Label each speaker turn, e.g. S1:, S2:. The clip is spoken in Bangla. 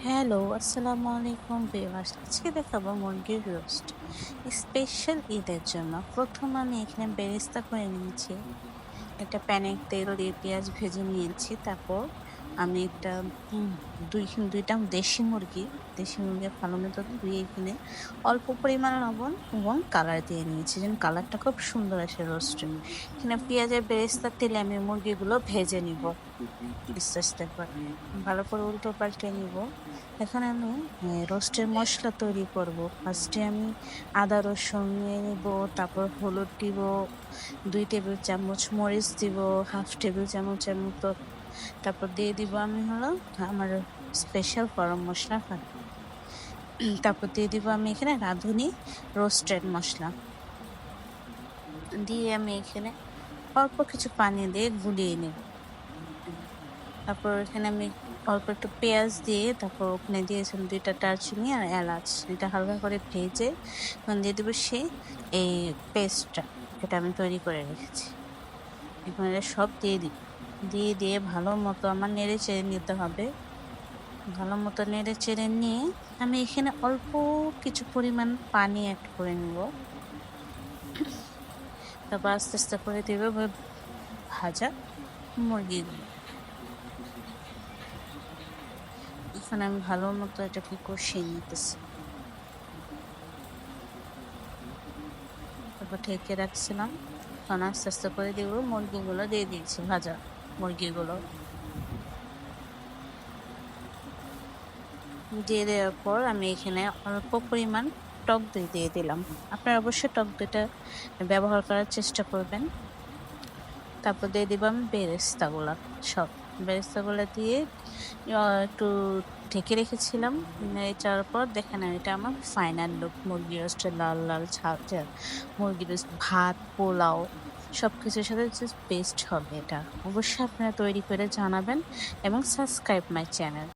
S1: হ্যালো, আসসালামু আলাইকুম ভিউয়ার্স। আজকে দেখাবো মুরগির রোস্ট স্পেশাল ঈদের জন্য। প্রথম আমি এখানে বেরেস্তা করে নিয়েছি। একটা প্যানে তেল দিয়ে পেঁয়াজ ভেজে নিয়েছি। তারপর আমি একটা দুইটা দেশি মুরগি ভালো মতো ধুয়ে এখানে অল্প পরিমাণ লবণ এবং কালার দিয়ে নিয়েছি, যেন কালারটা খুব সুন্দর আসে রোস্টে। এখানে পেঁয়াজের বেরেস্তার তেলে আমি মুরগিগুলো ভেজে নিব আস্তে আস্তে করে, ভালো করে উল্টো পাল্টে নিব। এখন আমি রোস্টের মশলা তৈরি করব। ফার্স্টে আমি আদা রসুন নিয়ে নিব, তারপর হলুদ দিব, 2 টেবিল চামচ মরিচ দিব, হাফ টেবিল চামচের মতো। তারপর দিয়ে দিব আমি আমার স্পেশাল গরম মশলা ফাঁকি। তারপর দিয়ে দিব আমি এখানে রাঁধুনি রোস্টেড মশলা দিয়ে আমি এখানে অল্প কিছু পানি দিয়ে গুলিয়ে নেব। তারপর এখানে আমি অল্প একটু পেঁয়াজ দিয়ে তারপর ওখানে দিয়েছিলাম 2টা দারচিনি আর এলাচ। এটা হালকা করে ভেজে এখন দিয়ে দেবো এই পেস্টটা, যেটা আমি তৈরি করে রেখেছি। এখন এটা সব দিয়ে দিই, দিয়ে ভালো মতো আমার নেড়ে চেড়ে নিতে হবে। ভালো মতো নেড়ে চেড়ে নিয়ে আমি এখানে অল্প কিছু পরিমাণ পানি অ্যাড করে নেব। তারপর আস্তে আস্তে করে দেবো ভাজা মুরগিগুলো। এখানে আমি ভালো মতো এটাকে কষিয়ে নিতেছি। তারপর ঢেকে রাখছিলাম। এখন আস্তে আস্তে করে দিব, মুরগিগুলো দিয়ে দিয়েছি, ভাজা মুরগিগুলো দিয়ে দেওয়ার পর আমি এখানে অল্প পরিমাণ টক দই দিয়ে দিলাম। আপনারা অবশ্যই টক দইটা ব্যবহার করার চেষ্টা করবেন। তারপর দিয়ে দিব আমি বেরেস্তাগুলো দিয়ে একটু ঢেকে রেখেছিলাম। নেড়ে পর দেখেন এটা আমার ফাইনাল লুক। মুরগি রোস্টের লাল লাল ঝাল মুরগি রোস্ট, ভাত, পোলাও সব কিছুর সাথে জাস্ট বেস্ট হবে এটা। অবশ্যই আপনারা তৈরি করে জানাবেন এবং সাবস্ক্রাইব মাই চ্যানেল।